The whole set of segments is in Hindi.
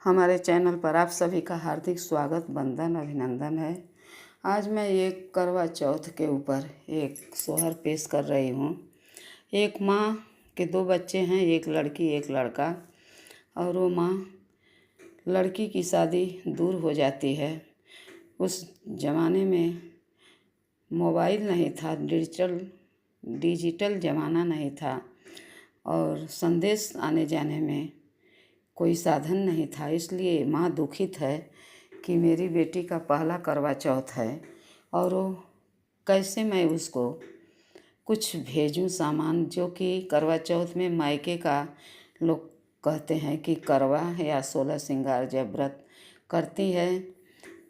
हमारे चैनल पर आप सभी का हार्दिक स्वागत, वंदन, अभिनंदन है। आज मैं एक करवा चौथ के ऊपर एक सोहर पेश कर रही हूँ। एक माँ के दो बच्चे हैं, एक लड़की एक लड़का, और वो माँ लड़की की शादी दूर हो जाती है। उस ज़माने में मोबाइल नहीं था, डिजिटल ज़माना नहीं था, और संदेश आने जाने में कोई साधन नहीं था। इसलिए माँ दुखित है कि मेरी बेटी का पहला करवा चौथ है और वो कैसे मैं उसको कुछ भेजूं सामान, जो कि करवा चौथ में मायके का लोग कहते हैं कि करवा या 16 श्रृंगार जब व्रत करती है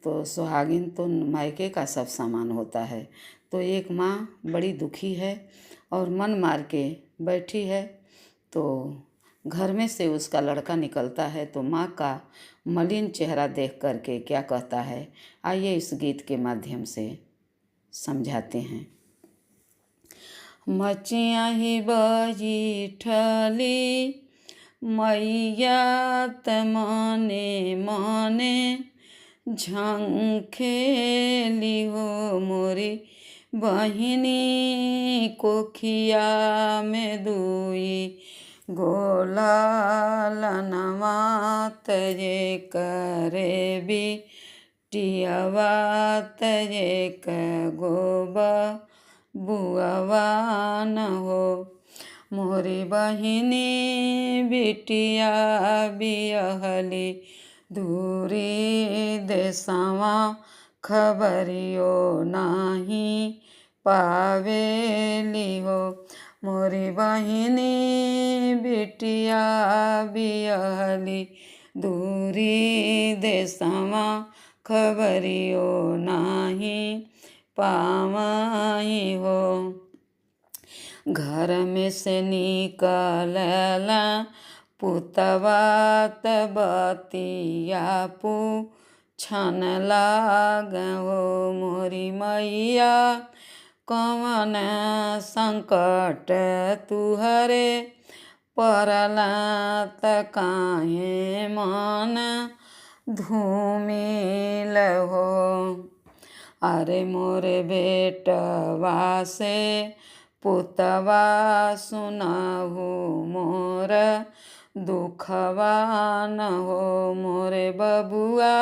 तो सुहागिन तो मायके का सब सामान होता है। तो एक माँ बड़ी दुखी है और मन मार के बैठी है। तो घर में से उसका लड़का निकलता है तो माँ का मलिन चेहरा देख करके क्या कहता है, आइए इस गीत के माध्यम से समझाते हैं। मचिया ही बैठली मैया त मने मने झंखेली हो मोरी बहिनी कोखिया में दुई गोलालनवा तजे करे बिटियवा तजे गोबा बुआवा न हो मोरी बहिनी बिटिया बियहली दूरी देसवा खबरियो नाही पावेली हो मोरी बहिनी बिटिया बियहली दूरी देसवा खबरियो नाही पावई हो। घर में से निकलला पुतवा तबतिया पूछन लाग हो मोरी मैया कौन संकट तुहरे परला त काहे मन धूमिल हो। अरे मोरे बेटवा से पुतवा सुनाहु मोर दुखवा न हो मोरे बबुआ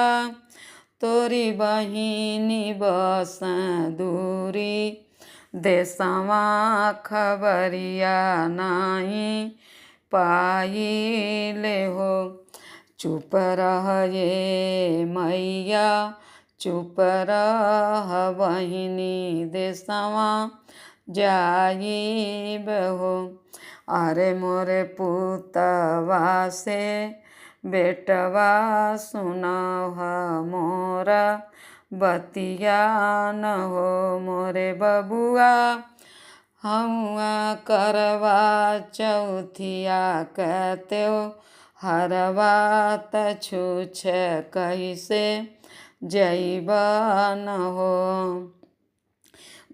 तोरी बहिनी बस दूरी देसवा खबरिया नाही पाइले हो। चुप रह ये मैया चुप रह बहिनी देसवा जाइब हो। अरे मोरे पुतवा से बेटवा सुनह मोरा बतिया न हो मोरे बबुआ हमुआ करवा चौथिया कहते हो हरवा त छूछ कैसे जइबा न हो।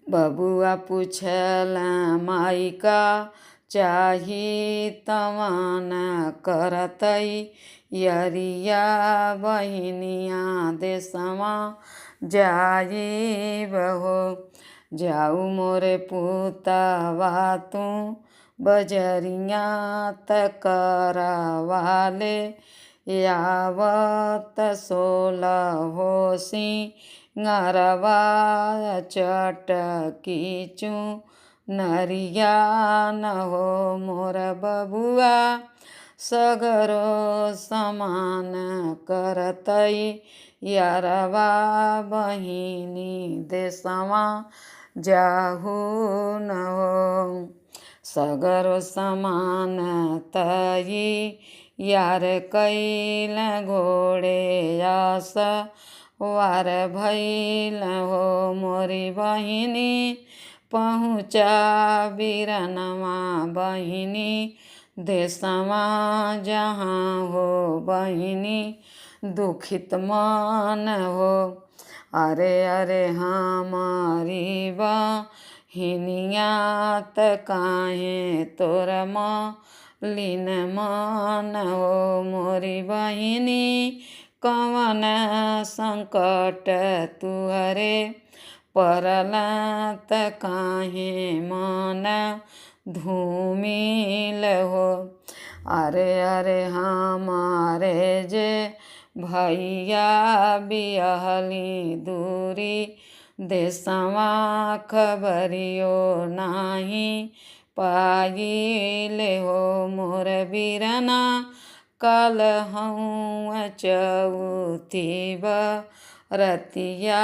बबुआ पूछला माई का चाही तवन करतई यरिया बहिनिया देसवा जाइब हो। जाऊ मोरे पुतवा तू बजरिया त करवाले यावत 16 होसी ngरवा चटकी चू नरिया न हो मोर बबुआ सगरो समान करतई यारवा बहिनी देसवा जाहू न हो। सगरो समान तई यार कैल घोड़े आस वार भैल हो मोरी बहिनी पहुँचा बिरनवा बहिनी देसवा जहाँ हो बहिनी दुखित मन हो। अरे अरे हमारी बहिनिया त काहे तोर लीन मन हो मोरी बहिनी कवन संकट तुहरे परला त काहे मन धूमिल हो। अरे अरे हमारे जे भैया बिहली दूरी देशवा खबरियो नाही पाइले हो मोर बीरना कल हूँ चौथी बरतिया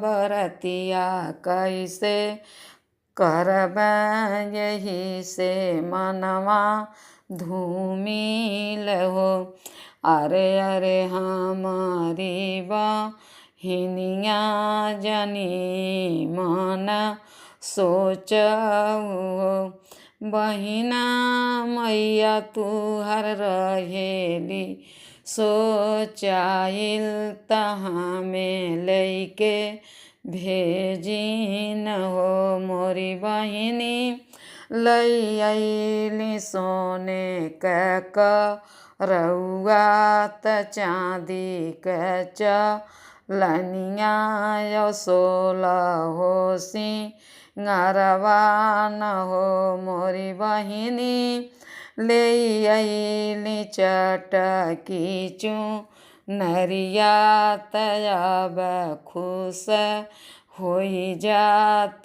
बरतिया कैसे करब यही से मनवा धूमिल हो। अरे अरे हमारी बहिनिया जनी मन सोचऊ बहिना मैया तुहर रहेली सोचाइल तहाँ में लैके भेजिन हो मोरी बहिनी लई अइली सोने रउआ त चाँदी के चलनिया यो 16 हो सिंगारवा न हो मोरी बहिनी ले अइली चटकी चुनरिया तब खुश होई जा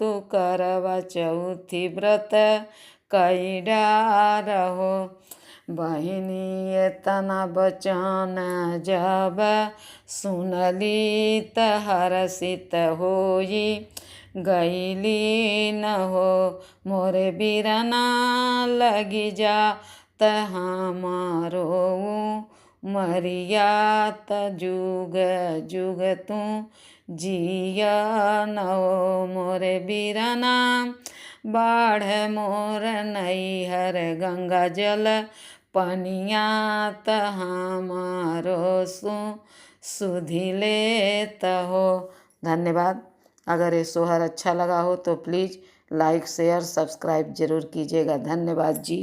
तू करवा चौथी व्रत कैडार हो। बहिनी एतना बचन जब सुनली त हर्षित होई गईली न हो मोरे बीरना लगी जा त हमारो मरिया त जुग जुग तू जिया न हो मोरे बीरना बाढ़ मोर नैहर गंगा जल पनिया त हमारो सुधिले त हो। धन्यवाद। अगर ये सोहर अच्छा लगा हो तो प्लीज़ लाइक शेयर सब्सक्राइब ज़रूर कीजिएगा। धन्यवाद जी।